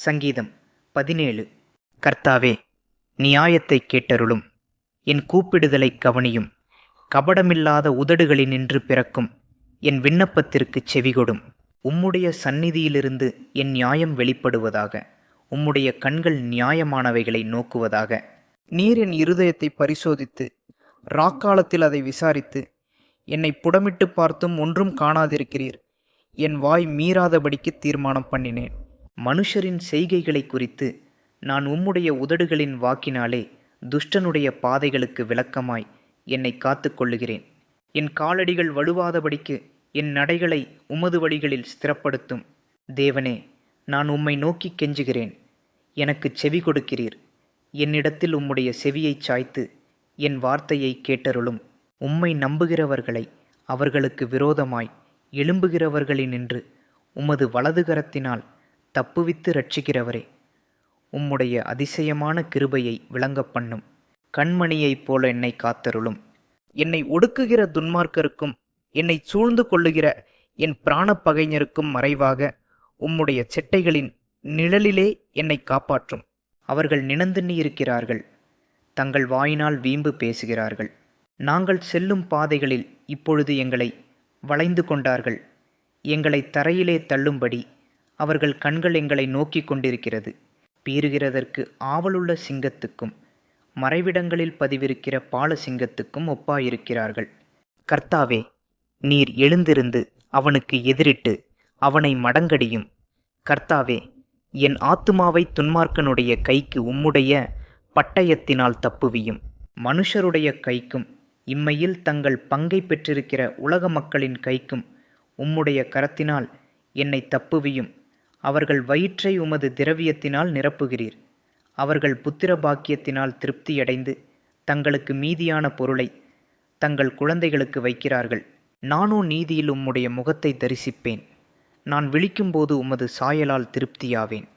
சங்கீதம் 17. கர்த்தாவே, நியாயத்தைக் கேட்டருளும். என் கூப்பிடுதலைக் கவனியும். கபடமில்லாத உதடுகளினின்று பிறக்கும் என் விண்ணப்பத்திற்குச் செவிகொடும். உம்முடைய சந்நிதியிலிருந்து என் நியாயம் வெளிப்படுவதாக. உம்முடைய கண்கள் நியாயமானவைகளை நோக்குவதாக. நீர் என் இருதயத்தை பரிசோதித்து ராக்காலத்தில் அதை விசாரித்து என்னை புடமிட்டு பார்த்தும் ஒன்றும் காணாதிருக்கிறீர். என் வாய் மீறாதபடிக்கு தீர்மானம் பண்ணினேன். மனுஷரின் செய்கைகளை குறித்து நான் உம்முடைய உதடுகளின் வாக்கினாலே துஷ்டனுடைய பாதைகளுக்கு விலக்கமாய் என்னை காத்து கொள்ளுகிறேன். என் காலடிகள் வழுவாதபடிக்கு என் நடைகளை உமது வழிகளில் ஸ்திரப்படுத்தும். தேவனே, நான் உம்மை நோக்கி கெஞ்சுகிறேன். எனக்குச் செவி கொடுக்கிறீர். என்னிடத்தில் உம்முடைய செவியைச் சாய்த்து என் வார்த்தையை கேட்டருளும். உம்மை நம்புகிறவர்களை அவர்களுக்கு விரோதமாய் எழும்புகிறவர்களினின்று உமது வலதுகரத்தினால் தப்புவித்து இரட்சிக்கிறவரே, உம்முடைய அதிசயமான கிருபையை விளங்கப் பண்ணும். கண்மணியைப் போல என்னை காத்தருளும். என்னை ஒடுக்குகிற துன்மார்க்கருக்கும் என்னை சூழ்ந்து கொள்ளுகிற என் பிராண பகைஞருக்கும் மறைவாக உம்முடைய செட்டைகளின் நிழலிலே என்னை காப்பாற்றும். அவர்கள் நினைந்துண்ணியிருக்கிறார்கள். தங்கள் வாயினால் வீம்பு பேசுகிறார்கள். நாங்கள் செல்லும் பாதைகளில் இப்பொழுது எங்களை வளைந்து கொண்டார்கள். எங்களை தரையிலே தள்ளும்படி அவர்கள் கண்கள் எங்களை நோக்கி கொண்டிருக்கிறது. பீறுகிறதற்கு ஆவலுள்ள சிங்கத்துக்கும் மறைவிடங்களில் பதிவிருக்கிற பால சிங்கத்துக்கும் ஒப்பாயிருக்கிறார்கள். கர்த்தாவே, நீர் எழுந்திருந்து அவனுக்கு எதிரிட்டு அவனை மடங்கடியும். கர்த்தாவே, என் ஆத்துமாவை துன்மார்க்கனுடைய கைக்கு உம்முடைய பட்டயத்தினால் தப்புவியும். மனுஷருடைய கைக்கும் இம்மையில் தங்கள் பங்கை பெற்றிருக்கிற உலக மக்களின் கைக்கும் உம்முடைய கரத்தினால் என்னை தப்புவியும். அவர்கள் வயிற்றை உமது திரவியத்தினால் நிரப்புகிறீர். அவர்கள் புத்திர பாக்கியத்தினால் திருப்தியடைந்து தங்களுக்கு மீதியான பொருளை தங்கள் குழந்தைகளுக்கு வைக்கிறார்கள். நானோ நீதியில் உம்முடைய முகத்தை தரிசிப்பேன். நான் விழிக்கும்போது உமது சாயலால் திருப்தியாவேன்.